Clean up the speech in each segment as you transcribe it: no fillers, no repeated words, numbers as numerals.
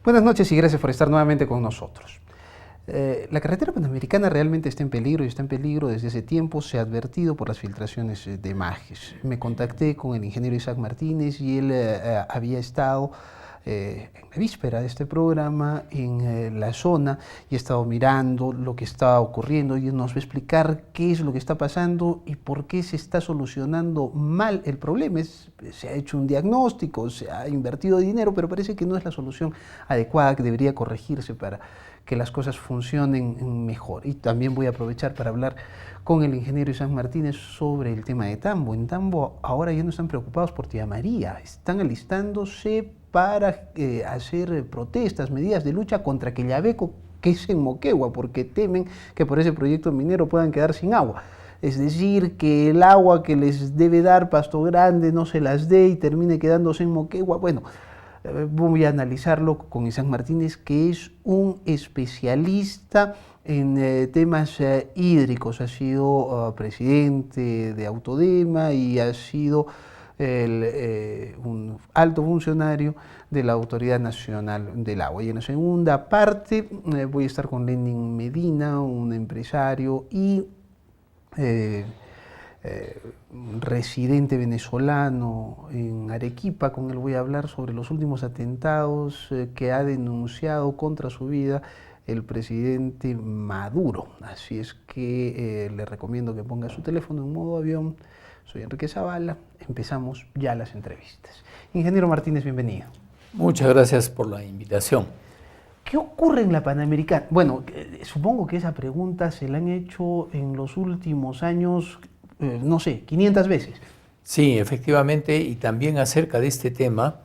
Buenas noches y gracias por estar nuevamente con nosotros. La carretera panamericana realmente está en peligro y está en peligro desde hace tiempo. Se ha advertido por las filtraciones de Majes. Me contacté con el ingeniero Isaac Martínez y él había estado en la víspera de este programa en la zona y ha estado mirando lo que está ocurriendo y nos va a explicar qué es lo que está pasando y por qué se está solucionando mal el problema. Se ha hecho un diagnóstico, se ha invertido dinero, pero parece que no es la solución adecuada, que debería corregirse para que las cosas funcionen mejor. Y también voy a aprovechar para hablar con el ingeniero Isaac Martínez sobre el tema de Tambo. En Tambo ahora ya no están preocupados por Tía María, están alistándose para hacer protestas, medidas de lucha contra Quellaveco, que es en Moquegua, porque temen que por ese proyecto minero puedan quedar sin agua. Es decir, que el agua que les debe dar Pasto Grande no se las dé y termine quedándose en Moquegua. Bueno, voy a analizarlo con Isaac Martínez, que es un especialista en temas hídricos. Ha sido presidente de Autodema y ha sido un alto funcionario de la Autoridad Nacional del Agua. Y en la segunda parte voy a estar con Lenin Medina, un empresario y residente venezolano en Arequipa. Con él voy a hablar sobre los últimos atentados que ha denunciado contra su vida el presidente Maduro. Así es que le recomiendo que ponga su teléfono en modo avión. Soy Enrique Zavala, empezamos ya las entrevistas. Ingeniero Martínez, bienvenido. Muchas gracias por la invitación. ¿Qué ocurre en la Panamericana? Bueno, supongo que esa pregunta se la han hecho en los últimos años, no sé, 500 veces. Sí, efectivamente, y también acerca de este tema,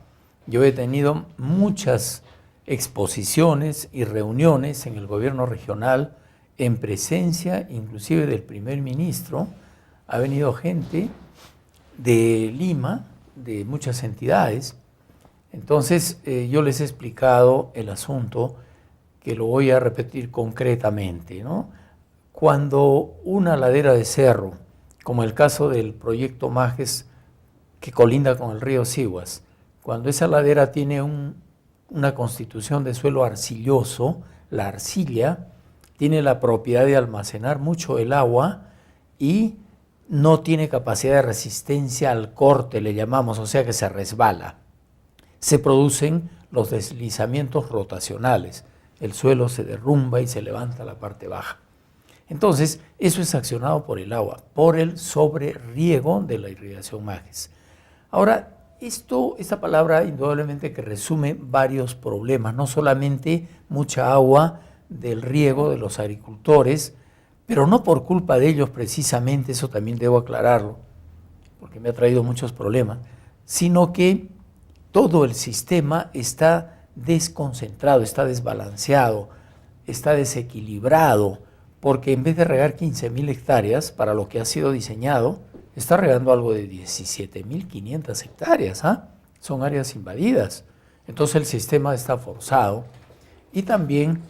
yo he tenido muchas exposiciones y reuniones en el gobierno regional en presencia inclusive del primer ministro. Ha venido gente de Lima, de muchas entidades. Entonces, yo les he explicado el asunto, que lo voy a repetir concretamente, ¿no? Cuando una ladera de cerro, como el caso del proyecto Majes, que colinda con el río Sihuas, cuando esa ladera tiene una constitución de suelo arcilloso, la arcilla tiene la propiedad de almacenar mucho el agua y no tiene capacidad de resistencia al corte, le llamamos, o sea que se resbala. Se producen los deslizamientos rotacionales, el suelo se derrumba y se levanta la parte baja. Entonces, eso es accionado por el agua, por el sobreriego de la irrigación Majes. Ahora, esta palabra indudablemente que resume varios problemas, no solamente mucha agua del riego de los agricultores, pero no por culpa de ellos precisamente, eso también debo aclararlo, porque me ha traído muchos problemas, sino que todo el sistema está desconcentrado, está desbalanceado, está desequilibrado, porque en vez de regar 15.000 hectáreas para lo que ha sido diseñado, está regando algo de 17.500 hectáreas, ¿ah? Son áreas invadidas. Entonces el sistema está forzado y también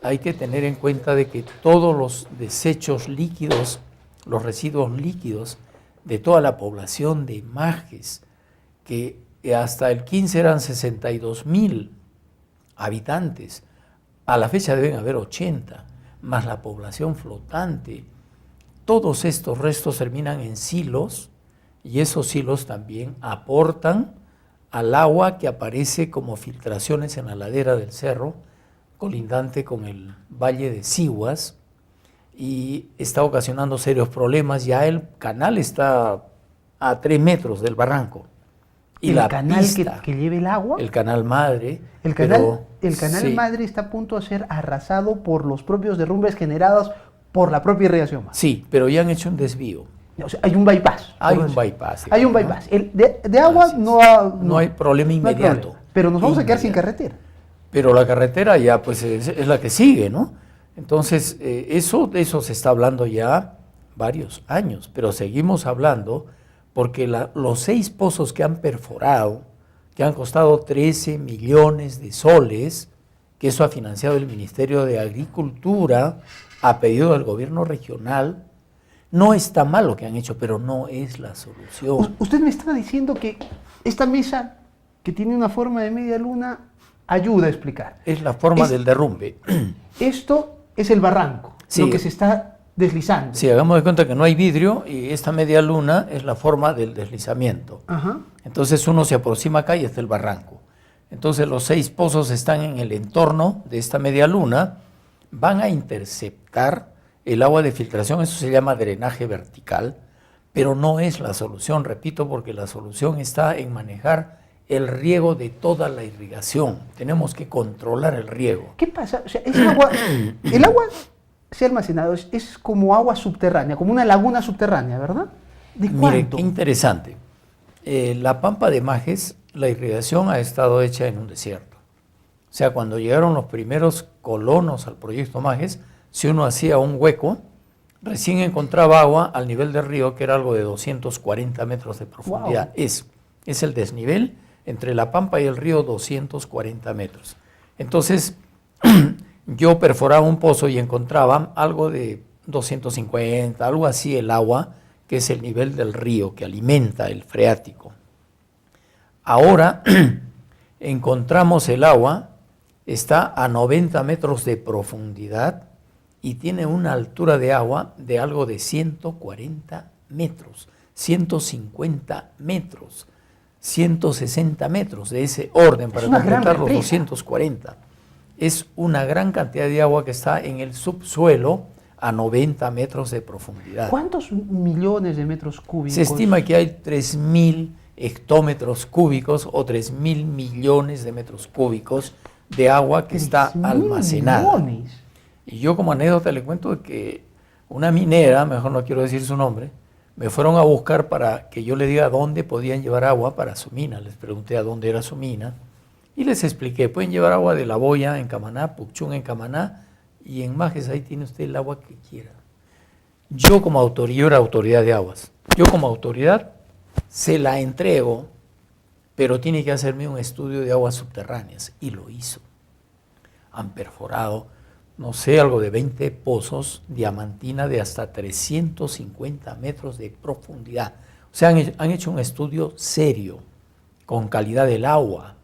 hay que tener en cuenta de que todos los desechos líquidos, los residuos líquidos de toda la población de Majes, que hasta el 15 eran 62.000 habitantes, a la fecha deben haber 80, más la población flotante. Todos estos restos terminan en silos y esos silos también aportan al agua que aparece como filtraciones en la ladera del cerro, colindante con el valle de Sihuas, y está ocasionando serios problemas. Ya el canal está a 3 metros del barranco. Y ¿El la canal pista, que lleve el agua? el canal madre. El canal sí, madre está a punto de ser arrasado por los propios derrumbes generados por la propia irrigación. sí, pero ya han hecho un desvío. O sea, hay un bypass. Hay un bypass. Hay un digamos, bypass. De agua no hay problema no hay inmediato. problema, pero nos vamos a quedar sin carretera. Pero la carretera ya pues es la que sigue, ¿no? Entonces, de eso se está hablando ya varios años, pero seguimos hablando porque los 6 pozos que han perforado, que han costado 13 millones de soles, que eso ha financiado el Ministerio de Agricultura a pedido del gobierno regional, no está mal lo que han hecho, pero no es la solución. Usted me estaba diciendo que esta mesa, que tiene una forma de media luna, ayuda a explicar. Es la forma del derrumbe. Esto es el barranco, Sí. lo que se está deslizando. Sí, hagamos de cuenta que no hay vidrio y esta media luna es la forma del deslizamiento. Ajá. Entonces uno se aproxima acá y está el barranco. Entonces los 6 pozos están en el entorno de esta media luna, van a interceptar el agua de filtración, eso se llama drenaje vertical, pero no es la solución, repito, porque la solución está en manejar el riego de toda la irrigación. Tenemos que controlar el riego. ¿Qué pasa? O sea, el agua se ha almacenado, es como agua subterránea, como una laguna subterránea, ¿verdad? ¿De Mire, cuánto? qué interesante. La pampa de Majes, la irrigación ha estado hecha en un desierto. O sea, cuando llegaron los primeros colonos al proyecto Majes, si uno hacía un hueco, recién encontraba agua al nivel del río, que era algo de 240 metros de profundidad. Wow. Es el desnivel entre la pampa y el río, 240 metros. Entonces, yo perforaba un pozo y encontraba algo de 250, algo así el agua, que es el nivel del río que alimenta el freático. Ahora encontramos el agua, está a 90 metros de profundidad y tiene una altura de agua de algo de 140 metros, 150 metros, 160 metros, de ese orden, para completar los 240. Es una gran cantidad de agua que está en el subsuelo a 90 metros de profundidad. ¿Cuántos millones de metros cúbicos? Se estima que hay 3.000 hectómetros cúbicos o 3.000 millones de metros cúbicos de agua que está almacenada. Millones. Y yo como anécdota le cuento que una minera, mejor no quiero decir su nombre, me fueron a buscar para que yo le diga dónde podían llevar agua para su mina. Les pregunté a dónde era su mina y les expliqué, pueden llevar agua de La Boya en Camaná, Pucchún en Camaná, y en Majes ahí tiene usted el agua que quiera. Yo como autoridad, yo era autoridad de aguas, yo como autoridad se la entrego, pero tiene que hacerme un estudio de aguas subterráneas, y lo hizo. Han perforado, no sé, algo de 20 pozos, diamantina de hasta 350 metros de profundidad. O sea, han hecho un estudio serio, con calidad del agua.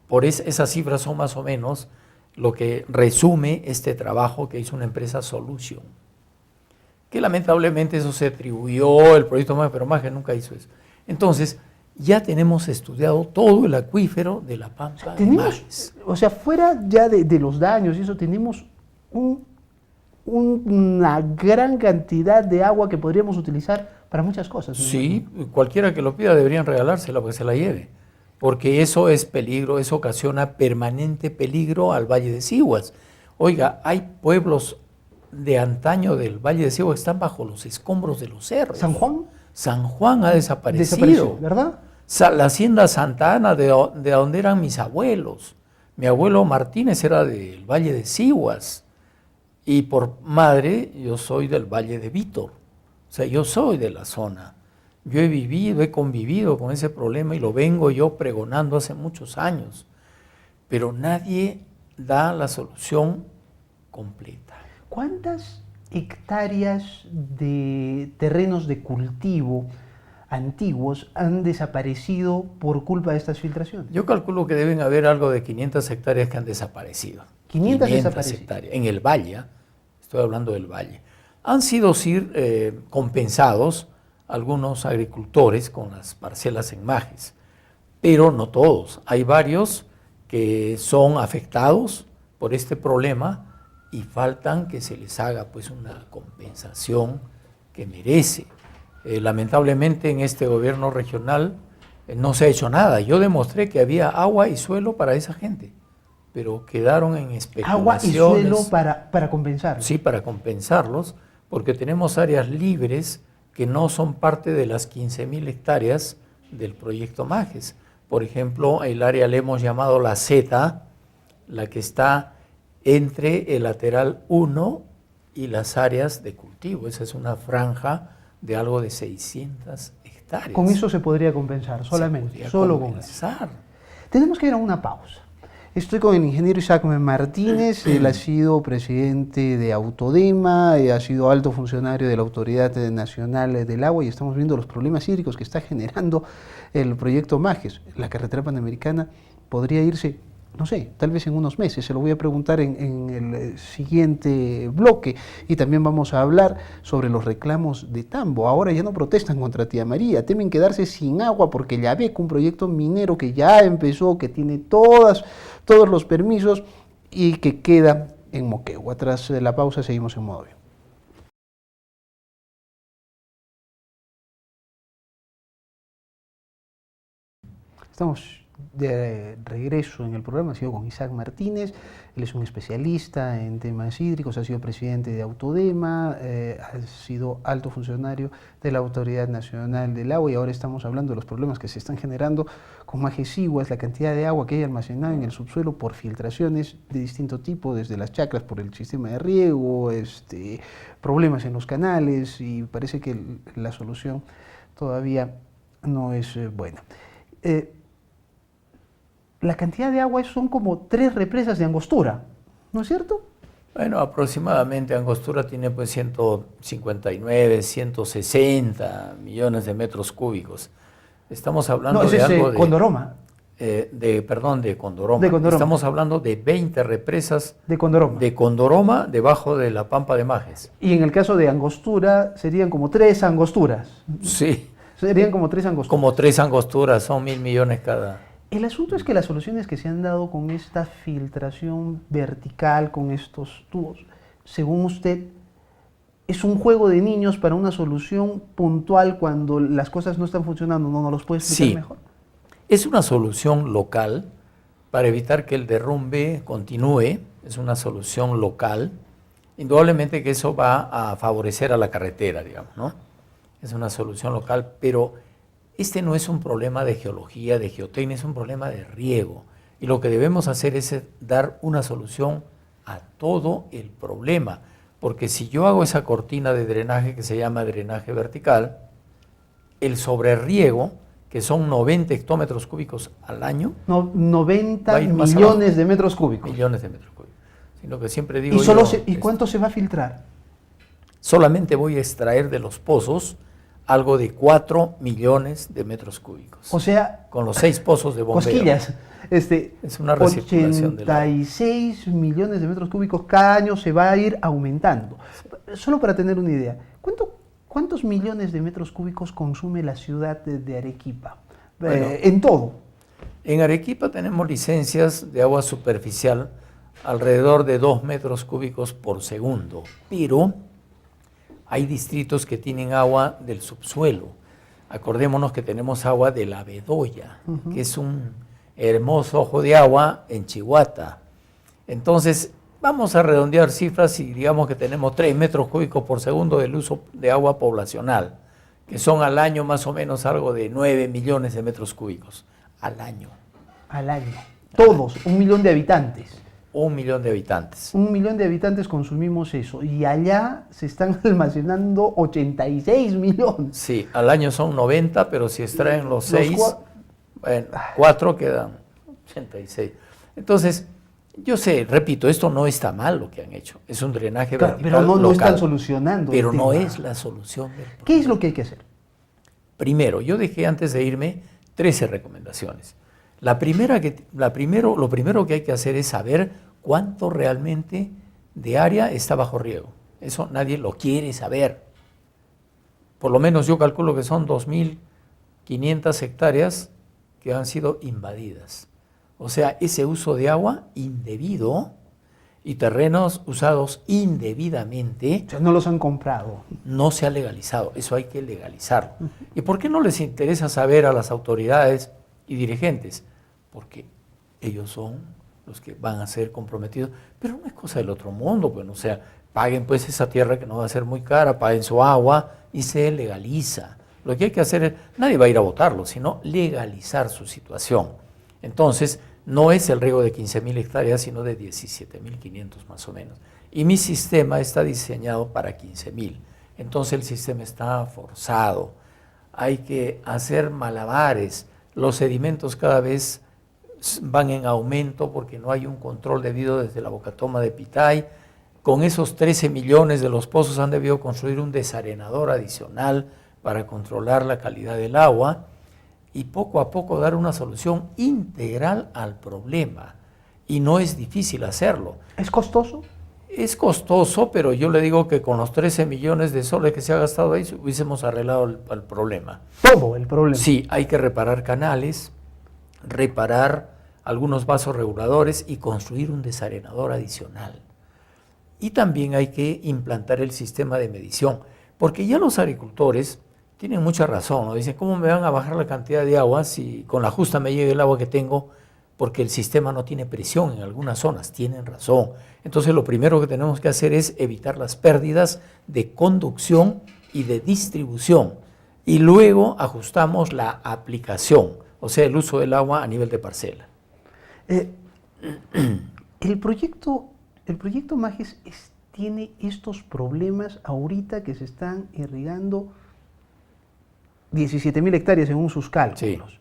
Por esas cifras son más o menos lo que resume este trabajo que hizo una empresa Solution, que lamentablemente eso se atribuyó el proyecto Majes, pero Majes nunca hizo eso. Entonces, ya tenemos estudiado todo el acuífero de la Pampa de Majes. O sea, fuera ya de los daños y eso, tenemos una gran cantidad de agua que podríamos utilizar para muchas cosas. Sí, cualquiera que lo pida deberían regalársela para que se la lleve, porque eso es peligro, eso ocasiona permanente peligro al Valle de Sihuas. Oiga, hay pueblos de antaño del Valle de Sihuas que están bajo los escombros de los cerros. ¿San Juan? San Juan ha desaparecido. Desapareció, ¿verdad? La hacienda Santa Ana, de donde eran mis abuelos. Mi abuelo Martínez era del Valle de Sihuas y por madre yo soy del Valle de Vítor. O sea, yo soy de la zona. Yo he vivido, he convivido con ese problema y lo vengo yo pregonando hace muchos años. Pero nadie da la solución completa. ¿Cuántas hectáreas de terrenos de cultivo antiguos han desaparecido por culpa de estas filtraciones? Yo calculo que deben haber algo de 500 hectáreas que han desaparecido. 500 desaparecidas. Hectáreas. En el valle, estoy hablando del valle. Han sido compensados algunos agricultores con las parcelas en Majes, pero no todos. Hay varios que son afectados por este problema y faltan que se les haga pues una compensación que merece. Lamentablemente en este gobierno regional no se ha hecho nada. Yo demostré que había agua y suelo para esa gente, pero quedaron en especulaciones. Agua y suelo para compensar. Sí, para compensarlos, porque tenemos áreas libres que no son parte de las 15.000 hectáreas del proyecto Majes. Por ejemplo, el área le hemos llamado la Z, la que está entre el lateral 1 y las áreas de cultivo. Esa es una franja de algo de 600 hectáreas. Con eso se podría compensar, solamente, solo con eso. Tenemos que ir a una pausa. Estoy con el ingeniero Isaac Martínez, él ha sido presidente de Autodema, ha sido alto funcionario de la Autoridad Nacional del Agua y estamos viendo los problemas hídricos que está generando el proyecto Majes. La carretera panamericana podría irse no sé, tal vez en unos meses. Se lo voy a preguntar en el siguiente bloque. Y también vamos a hablar sobre los reclamos de Tambo. Ahora ya no protestan contra Tía María, temen quedarse sin agua porque Llaveco, un proyecto minero que ya empezó, que tiene todos los permisos y que queda en Moquegua. Tras la pausa seguimos en Modo Avión. Estamos de regreso en el programa, ha sido con Isaac Martínez. Él es un especialista en temas hídricos, ha sido presidente de Autodema, ha sido alto funcionario de la Autoridad Nacional del Agua, y ahora estamos hablando de los problemas que se están generando con Majesiguas, la cantidad de agua que hay almacenada en el subsuelo por filtraciones de distinto tipo, desde las chacras por el sistema de riego, problemas en los canales, y parece que la solución todavía no es buena. La cantidad de agua son como 3 represas de Angostura, ¿no es cierto? Bueno, aproximadamente Angostura tiene pues 159, 160 millones de metros cúbicos. Estamos hablando de algo de... Condoroma. De Condoroma. De Condoroma. Estamos hablando de 20 represas de Condoroma debajo de la Pampa de Majes. Y en el caso de Angostura serían como 3 Angosturas. Sí. Serían como 3 Angosturas. Como 3 Angosturas, son 1.000 millones cada. El asunto es que las soluciones que se han dado con esta filtración vertical, con estos tubos, según usted, es un juego de niños para una solución puntual cuando las cosas no están funcionando. ¿No nos los puede explicar mejor? Es una solución local para evitar que el derrumbe continúe. Es una solución local. Indudablemente que eso va a favorecer a la carretera, digamos, ¿no? Es una solución local, pero este no es un problema de geología, de geotecnia, es un problema de riego. Y lo que debemos hacer es dar una solución a todo el problema. Porque si yo hago esa cortina de drenaje que se llama drenaje vertical, el sobreriego, que son 90 hectómetros cúbicos al año. 90 millones de metros cúbicos. Millones de metros cúbicos. Sino que siempre digo ¿Y cuánto se va a filtrar? Solamente voy a extraer de los pozos algo de 4 millones de metros cúbicos. O sea, con los 6 pozos de bombeo. Cosquillas. Es una recirculación del agua. 86 millones de metros cúbicos cada año se va a ir aumentando. Solo para tener una idea, ¿cuántos millones de metros cúbicos consume la ciudad de Arequipa? Bueno, en todo. En Arequipa tenemos licencias de agua superficial alrededor de 2 metros cúbicos por segundo, pero hay distritos que tienen agua del subsuelo. Acordémonos que tenemos agua de la Bedoya, que es un hermoso ojo de agua en Chihuahua. Entonces, vamos a redondear cifras y digamos que tenemos 3 metros cúbicos por segundo del uso de agua poblacional, que son al año más o menos algo de 9 millones de metros cúbicos. Al año. Al año. Todos, 1 millón de habitantes. 1 millón de habitantes. 1 millón de habitantes consumimos eso. Y allá se están almacenando 86 millones. Sí, al año son 90, pero si extraen los 6, 4 quedan 86. Entonces, yo sé, repito, esto no está mal lo que han hecho. Es un drenaje vertical pero no local, están solucionando. Pero no es la solución del problema. ¿Qué es lo que hay que hacer? Primero, yo dejé antes de irme 13 recomendaciones. Lo primero que hay que hacer es saber cuánto realmente de área está bajo riego. Eso nadie lo quiere saber. Por lo menos yo calculo que son 2.500 hectáreas que han sido invadidas. O sea, ese uso de agua indebido y terrenos usados indebidamente. O sea, no los han comprado. No se ha legalizado. Eso hay que legalizarlo. ¿Y por qué no les interesa saber a las autoridades y dirigentes? Porque ellos son los que van a ser comprometidos, pero no es cosa del otro mundo, pues, o sea, paguen pues esa tierra que no va a ser muy cara, paguen su agua y se legaliza. Lo que hay que hacer es, nadie va a ir a votarlo, sino legalizar su situación. Entonces, no es el riego de 15.000 hectáreas, sino de 17.500 más o menos. Y mi sistema está diseñado para 15.000. Entonces el sistema está forzado. Hay que hacer malabares. Los sedimentos cada vez van en aumento porque no hay un control debido desde la Bocatoma de Pitay. Con esos 13 millones de los pozos han debido construir un desarenador adicional para controlar la calidad del agua y poco a poco dar una solución integral al problema. y no es difícil hacerlo. ¿Es costoso? Es costoso, pero yo le digo que con los 13 millones de soles que se ha gastado ahí hubiésemos arreglado el problema. Todo el problema. Sí, hay que reparar canales, reparar algunos vasos reguladores y construir un desarenador adicional. Y también hay que implantar el sistema de medición, porque ya los agricultores tienen mucha razón, ¿no? Dicen, ¿cómo me van a bajar la cantidad de agua si con la justa me llega el agua que tengo? Porque el sistema no tiene presión en algunas zonas. Tienen razón. Entonces lo primero que tenemos que hacer es evitar las pérdidas de conducción y de distribución. Y luego ajustamos la aplicación, o sea, el uso del agua a nivel de parcela. El proyecto Majes tiene estos problemas ahorita que se están irrigando 17.000 hectáreas según sus cálculos. Sí.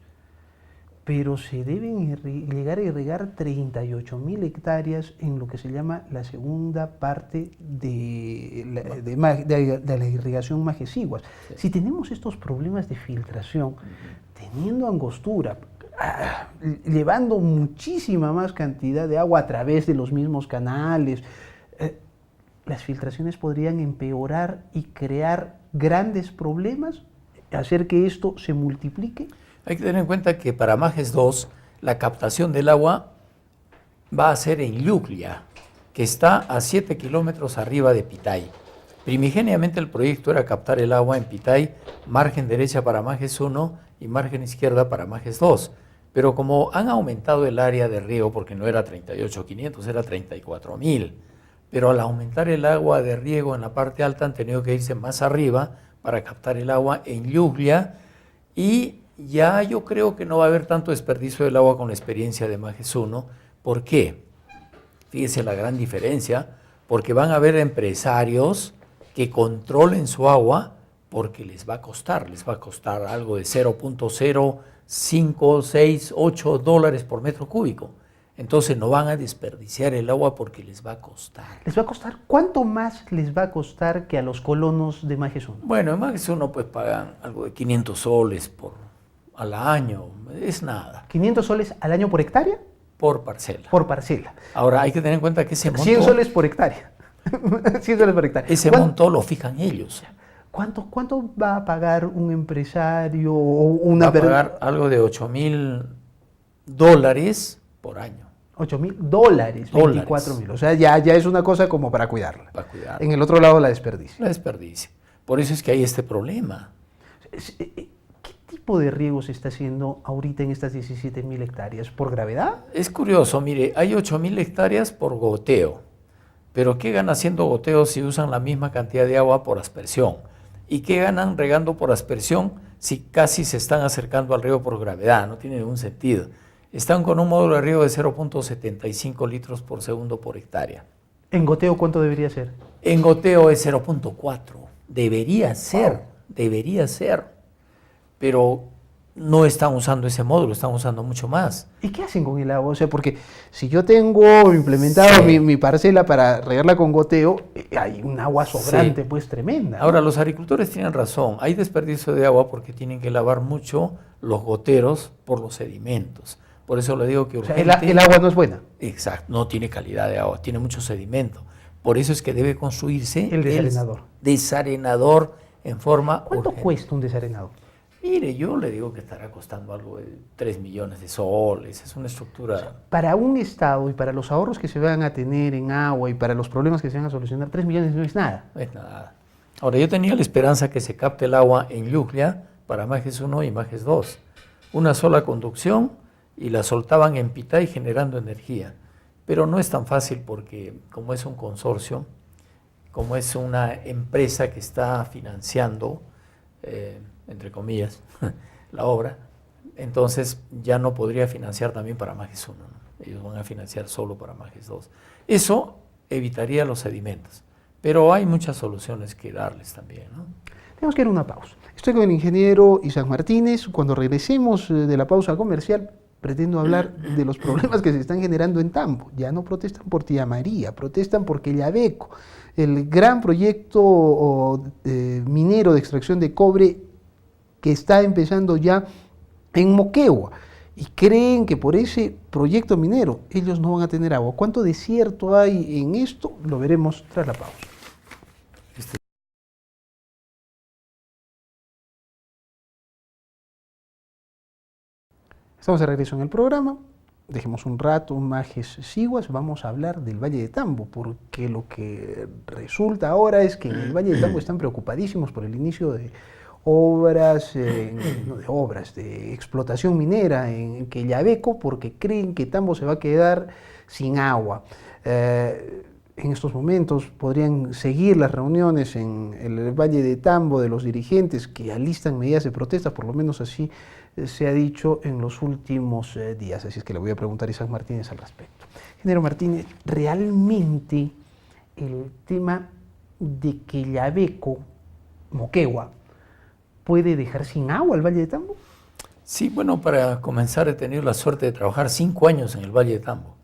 Pero se deben llegar a irrigar 38.000 hectáreas en lo que se llama la segunda parte de la irrigación Majes-Iguas. Sí. Si tenemos estos problemas de filtración, teniendo angostura, llevando muchísima más cantidad de agua a través de los mismos canales, las filtraciones podrían empeorar y crear grandes problemas, hacer que esto se multiplique. Hay que tener en cuenta que para Majes 2 la captación del agua va a ser en Lluglia, que está a 7 kilómetros arriba de Pitay. Primigeniamente el proyecto era captar el agua en Pitay, margen derecha para Majes 1 y margen izquierda para Majes 2. Pero como han aumentado el área de riego, porque no era 38.500, era 34.000, pero al aumentar el agua de riego en la parte alta han tenido que irse más arriba para captar el agua en Lluglia, y ya yo creo que no va a haber tanto desperdicio del agua con la experiencia de Majes 1. ¿Por qué? Fíjese la gran diferencia, porque van a haber empresarios que controlen su agua porque les va a costar algo de 0.05, 6, 8 dólares por metro cúbico. Entonces no van a desperdiciar el agua porque les va a costar. ¿Les va a costar? ¿Cuánto más les va a costar que a los colonos de Majes 1? Bueno, en Majes 1 pues pagan algo de 500 soles al año, es nada. ¿500 soles al año por hectárea? Por parcela. Por parcela. Ahora hay que tener en cuenta que ese monto... 100 soles por hectárea. 100 soles por hectárea. Ese monto lo fijan ellos. ¿Cuánto va a pagar un empresario o una... Va a pagar algo de $8.000 por año. $8.000, 24.000. O sea, ya es una cosa como para cuidarla. Para cuidarla. En el otro lado la desperdicia. La desperdicia. Por eso es que hay este problema. ¿Qué tipo de riego se está haciendo ahorita en estas 17.000 hectáreas? ¿Por gravedad? Es curioso, mire, hay 8.000 hectáreas por goteo. Pero ¿qué ganan haciendo goteo si usan la misma cantidad de agua por aspersión? ¿Y qué ganan regando por aspersión si casi se están acercando al riego por gravedad? No tiene ningún sentido. Están con un módulo de riego de 0.75 litros por segundo por hectárea. ¿En goteo cuánto debería ser? En goteo es 0.4. Debería ser. Pero no están usando ese módulo, están usando mucho más. ¿Y qué hacen con el agua? O sea, porque si yo tengo implementado mi parcela para regarla con goteo, hay un agua sobrante, pues tremenda, ¿no? Ahora, los agricultores tienen razón, hay desperdicio de agua porque tienen que lavar mucho los goteros por los sedimentos. Por eso le digo que urgente, o sea, el agua no es buena. Exacto, no tiene calidad de agua, tiene mucho sedimento. Por eso es que debe construirse el desarenador. El desarenador en forma ¿Cuánto urgente. cuesta un desarenador? Mire, yo le digo que estará costando algo de 3 millones de soles, es una estructura... O sea, para un Estado y para los ahorros que se van a tener en agua y para los problemas que se van a solucionar, 3 millones no es nada. No es nada. Ahora, yo tenía la esperanza que se capte el agua en Lluglia para Majes 1 y Majes 2. Una sola conducción y la soltaban en Pitay generando energía. Pero no es tan fácil porque como es un consorcio, como es una empresa que está financiando, entre comillas, la obra, entonces ya no podría financiar también para Majes 1, ¿no? Ellos van a financiar solo para Majes 2. Eso evitaría los sedimentos, pero hay muchas soluciones que darles también, ¿no? Tenemos que ir a una pausa. Estoy con el ingeniero Isaac Martínez. Cuando regresemos de la pausa comercial, pretendo hablar de los problemas que se están generando en Tambo. Ya no protestan por Tía María, protestan por Quellaveco, el gran proyecto minero de extracción de cobre que está empezando ya en Moquegua y creen que por ese proyecto minero ellos no van a tener agua. ¿Cuánto desierto hay en esto? Lo veremos tras la pausa. Estamos de regreso en el programa. Dejemos un rato Majes Siguas, vamos a hablar del Valle de Tambo, porque lo que resulta ahora es que en el Valle de Tambo están preocupadísimos por el inicio de obras, de explotación minera en Quellaveco, porque creen que Tambo se va a quedar sin agua. En estos momentos podrían seguir las reuniones en el Valle de Tambo de los dirigentes que alistan medidas de protesta, por lo menos así se ha dicho en los últimos días. Así es que le voy a preguntar a Isaac Martínez al respecto. Ingeniero Martínez, ¿realmente el tema de Quellaveco, Moquegua, puede dejar sin agua el Valle de Tambo? Sí, bueno, para comenzar he tenido la suerte de trabajar 5 años en el Valle de Tambo.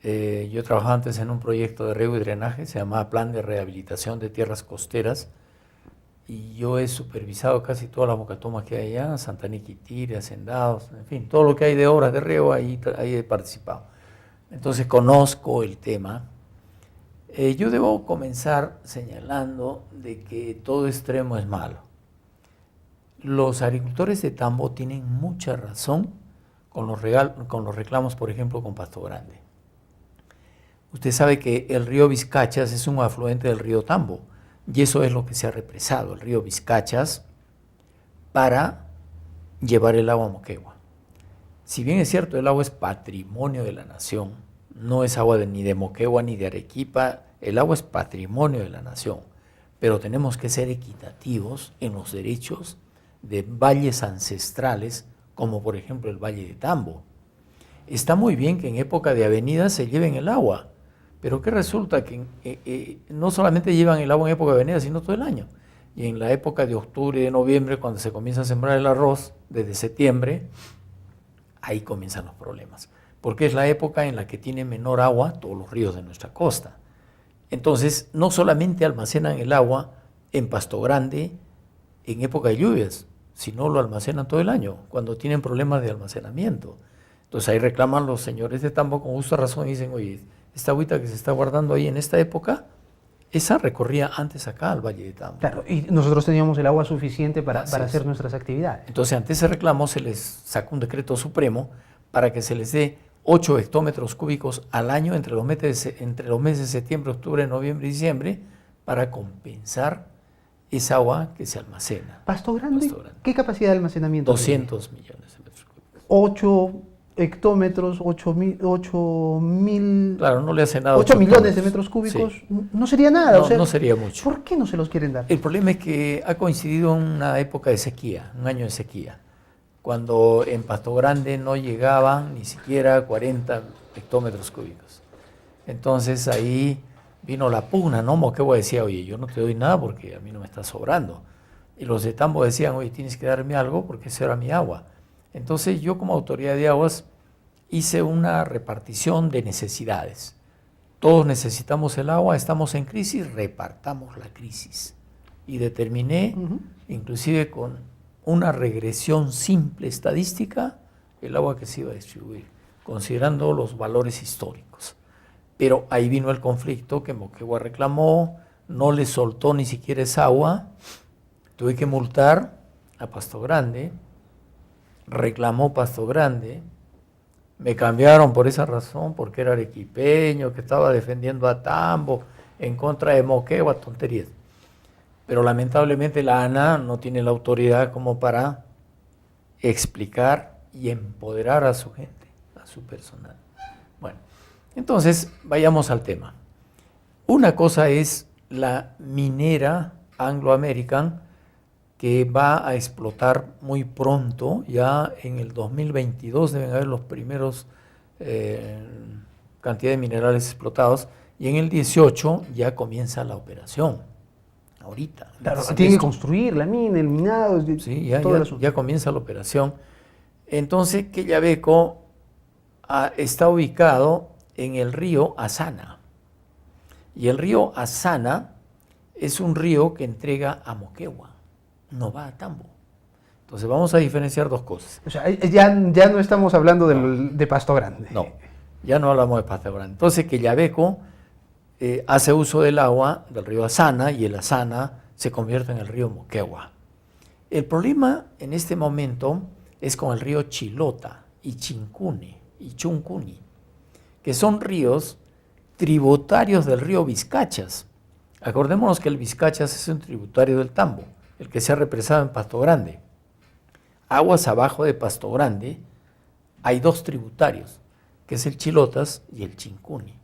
Yo trabajaba antes en un proyecto de riego y drenaje, se llamaba Plan de Rehabilitación de Tierras Costeras, y yo he supervisado casi todas las bocatomas que hay allá, Santaniquitire, Hacendados, en fin, todo lo que hay de obras de riego, ahí he participado. Entonces conozco el tema. Yo debo comenzar señalando de que todo extremo es malo. Los agricultores de Tambo tienen mucha razón con los reclamos, por ejemplo, con Pasto Grande. Usted sabe que el río Vizcachas es un afluente del río Tambo, y eso es lo que se ha represado, el río Vizcachas, para llevar el agua a Moquegua. Si bien es cierto, el agua es patrimonio de la nación, no es agua ni de Moquegua ni de Arequipa, el agua es patrimonio de la nación, pero tenemos que ser equitativos en los derechos de valles ancestrales, como por ejemplo el Valle de Tambo. Está muy bien que en época de avenidas se lleven el agua, pero ¿qué resulta? Que no solamente llevan el agua en época de avenida, sino todo el año. Y en la época de octubre y de noviembre, cuando se comienza a sembrar el arroz, desde septiembre, ahí comienzan los problemas. Porque es la época en la que tiene menor agua todos los ríos de nuestra costa. Entonces, no solamente almacenan el agua en Pasto Grande en época de lluvias, sino lo almacenan todo el año, cuando tienen problemas de almacenamiento. Entonces ahí reclaman los señores de Tambo con justa razón y dicen, oye, esta agüita que se está guardando ahí en esta época, esa recorría antes acá al Valle de Tambo. Claro, y nosotros teníamos el agua suficiente para hacer nuestras actividades. Entonces ante ese reclamo se les sacó un decreto supremo para que se les dé 8 hectómetros cúbicos al año entre los meses de septiembre, octubre, noviembre y diciembre para compensar esa agua que se almacena. Pasto Grande, ¿qué capacidad de almacenamiento 200 tiene? Millones de metros cúbicos. 8 hectómetros, 8 mil... Claro, no le hace nada. 8 millones de metros cúbicos, sí. No sería nada. No, o sea, no sería mucho. ¿Por qué no se los quieren dar? El problema es que ha coincidido una época de sequía, un año de sequía, cuando en Pasto Grande no llegaban ni siquiera a 40 hectómetros cúbicos. Entonces ahí vino la pugna, ¿no? Moquegua decía, oye, yo no te doy nada porque a mí no me está sobrando. Y los de Tambo decían, oye, tienes que darme algo porque esa era mi agua. Entonces yo como autoridad de aguas hice una repartición de necesidades. Todos necesitamos el agua, estamos en crisis, repartamos la crisis. Y determiné, inclusive con una regresión simple estadística, el agua que se iba a distribuir, considerando los valores históricos. Pero ahí vino el conflicto que Moquegua reclamó, no le soltó ni siquiera esa agua, tuve que multar a Pasto Grande, reclamó Pasto Grande, me cambiaron por esa razón, porque era arequipeño, que estaba defendiendo a Tambo, en contra de Moquegua, tonterías. Pero lamentablemente la ANA no tiene la autoridad como para explicar y empoderar a su gente, a su personal. Bueno, entonces vayamos al tema. Una cosa es la minera Anglo American, que va a explotar muy pronto, ya en el 2022 deben haber los primeros cantidad de minerales explotados, y en el 18 ya comienza la operación, ahorita. Claro, tiene que construir la mina, el minado, sí, ya comienza la operación. Entonces, Quellaveco está ubicado en el río Asana, y el río Asana es un río que entrega a Moquegua, no va a Tambo. Entonces vamos a diferenciar dos cosas. O sea, ya no estamos hablando de Pasto Grande. No, ya no hablamos de Pasto Grande. Entonces Quellaveco hace uso del agua del río Asana y el Asana se convierte en el río Moquegua. El problema en este momento es con el río Chilota y Chuncuni, que son ríos tributarios del río Vizcachas. Acordémonos que el Vizcachas es un tributario del Tambo, el que se ha represado en Pasto Grande. Aguas abajo de Pasto Grande hay dos tributarios, que es el Chilotas y el Chincuni.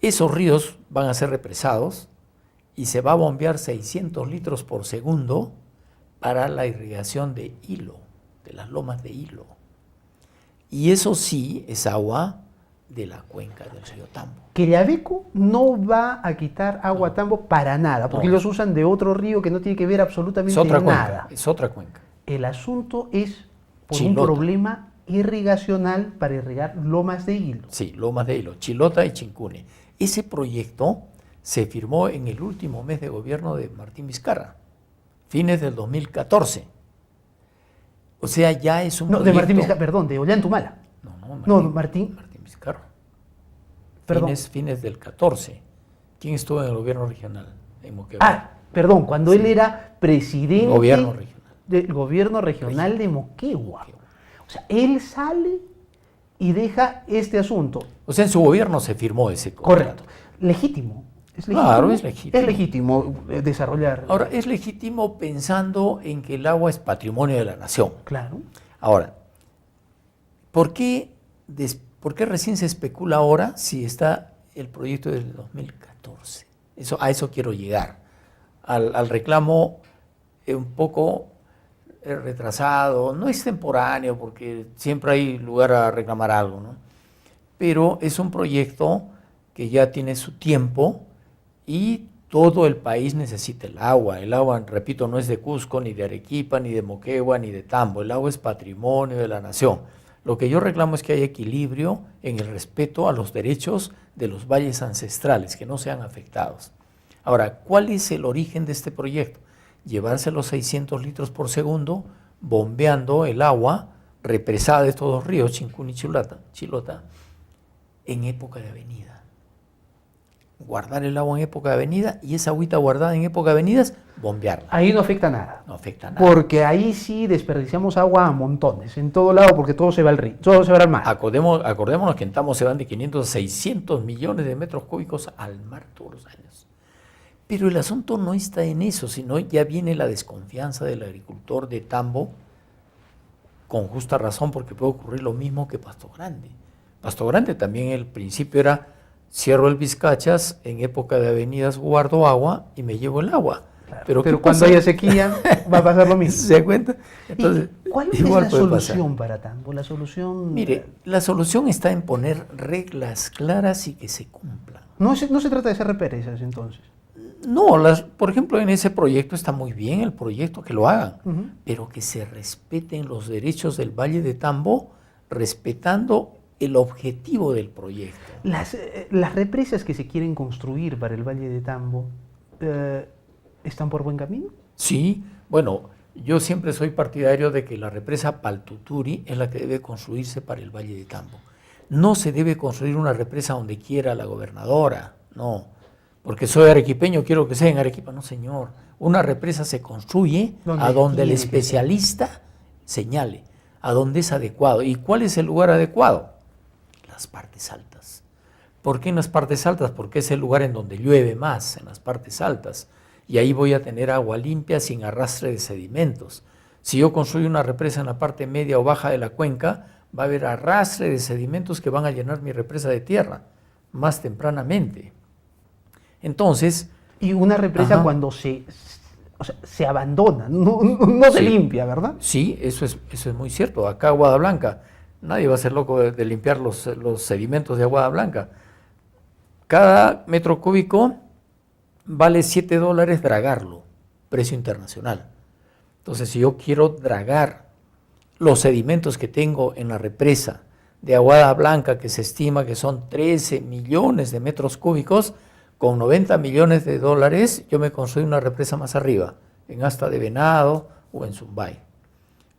Esos ríos van a ser represados y se va a bombear 600 litros por segundo para la irrigación de Hilo, de las lomas de Hilo. Y eso sí es agua de la cuenca del río Tambo. Quellaveco no va a quitar agua a Tambo para nada, porque ellos usan de otro río que no tiene que ver absolutamente nada. Es otra cuenca. El asunto es por Chilota. un problema irrigacional para irrigar lomas de Hilo. Sí, lomas de Hilo, Chilota y Chincune. Ese proyecto se firmó en el último mes de gobierno de Martín Vizcarra, fines del 2014. O sea, ya es un proyecto... de Martín Vizcarra, perdón, de Ollantumala. Martín Vizcarra. Perdón. Fines del 14. ¿Quién estuvo en el gobierno regional en Moquegua? Perdón, cuando él era presidente del gobierno regional de Moquegua. O sea, él sale y deja este asunto. O sea, en su gobierno se firmó ese contrato. Correcto. Legítimo. Claro, es legítimo. Es legítimo desarrollar. Ahora, es legítimo pensando en que el agua es patrimonio de la nación. Claro. Ahora, ¿por qué recién se especula ahora si está el proyecto del 2014? A eso quiero llegar. Al reclamo un poco retrasado, no es temporáneo porque siempre hay lugar a reclamar algo, ¿no? Pero es un proyecto que ya tiene su tiempo y todo el país necesita el agua. El agua, repito, no es de Cusco, ni de Arequipa, ni de Moquegua, ni de Tambo. El agua es patrimonio de la nación. Lo que yo reclamo es que haya equilibrio en el respeto a los derechos de los valles ancestrales, que no sean afectados. Ahora, ¿cuál es el origen de este proyecto? Llevarse los 600 litros por segundo, bombeando el agua represada de estos dos ríos, Chincún y Chilota, en época de avenida. Guardar el agua en época de avenida y esa agüita guardada en época de avenidas, bombearla. Ahí no afecta nada. No afecta nada. Porque ahí sí desperdiciamos agua a montones, en todo lado, porque todo se va al río, todo se va al mar. Acordémonos que en Tambo se van de 500 a 600 millones de metros cúbicos al mar todos los años. Pero el asunto no está en eso, sino ya viene la desconfianza del agricultor de Tambo, con justa razón, porque puede ocurrir lo mismo que Pasto Grande. Pasto Grande también el principio era, cierro el Vizcachas, en época de avenidas guardo agua y me llevo el agua. Claro, pero cuando haya sequía va a pasar lo mismo. ¿Se da cuenta? Entonces, ¿cuál es la solución para Tambo? La solución... Mire, la solución está en poner reglas claras y que se cumplan. No se trata de ser represas, entonces. No, por ejemplo, en ese proyecto está muy bien el proyecto, que lo hagan, pero que se respeten los derechos del Valle de Tambo, respetando el objetivo del proyecto. Las represas que se quieren construir para el Valle de Tambo, ¿están por buen camino? Sí, bueno, yo siempre soy partidario de que la represa Paltuturi es la que debe construirse para el Valle de Tambo. No se debe construir una represa donde quiera la gobernadora, no. Porque soy arequipeño, quiero que sea en Arequipa. No, señor. Una represa se construye a donde el especialista señale, a donde es adecuado. ¿Y cuál es el lugar adecuado? Las partes altas. ¿Por qué en las partes altas? Porque es el lugar en donde llueve más, en las partes altas. Y ahí voy a tener agua limpia sin arrastre de sedimentos. Si yo construyo una represa en la parte media o baja de la cuenca, va a haber arrastre de sedimentos que van a llenar mi represa de tierra más tempranamente. Entonces... Y una represa cuando se abandona, no se limpia, ¿verdad? Sí, eso es muy cierto. Acá Aguada Blanca, nadie va a ser loco de limpiar los sedimentos de Aguada Blanca. Cada metro cúbico vale $7 dragarlo, precio internacional. Entonces, si yo quiero dragar los sedimentos que tengo en la represa de Aguada Blanca, que se estima que son 13 millones de metros cúbicos, con $90 millones, yo me construyo una represa más arriba, en Asta de Venado o en Zumbay.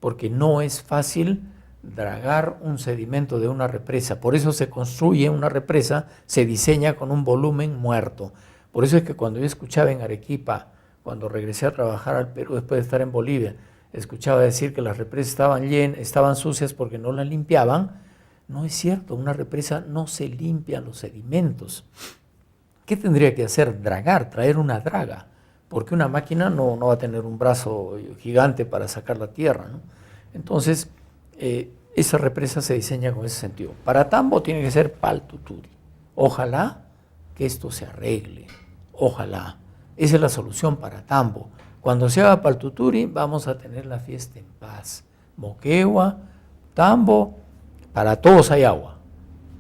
porque no es fácil dragar un sedimento de una represa. Por eso se construye una represa, se diseña con un volumen muerto. Por eso es que cuando yo escuchaba en Arequipa, cuando regresé a trabajar al Perú después de estar en Bolivia, escuchaba decir que las represas estaban sucias porque no las limpiaban. No es cierto, una represa no se limpian los sedimentos. ¿Qué tendría que hacer? Dragar, traer una draga, porque una máquina no va a tener un brazo gigante para sacar la tierra, ¿no? Entonces, esa represa se diseña con ese sentido. Para Tambo tiene que ser Paltuturi. Ojalá que esto se arregle, ojalá. Esa es la solución para Tambo. Cuando se haga Paltuturi vamos a tener la fiesta en paz. Moquegua, Tambo, para todos hay agua,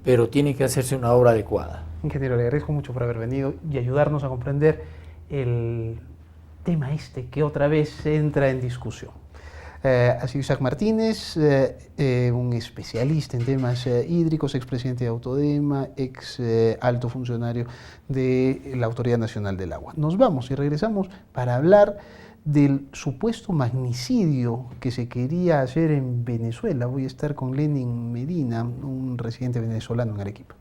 pero tiene que hacerse una obra adecuada. Ingeniero, le agradezco mucho por haber venido y ayudarnos a comprender el tema que otra vez entra en discusión. Ha sido Isaac Martínez, un especialista en temas hídricos, expresidente de Autodema, alto funcionario de la Autoridad Nacional del Agua. Nos vamos y regresamos para hablar del supuesto magnicidio que se quería hacer en Venezuela. Voy a estar con Lenin Medina, un residente venezolano en Arequipa.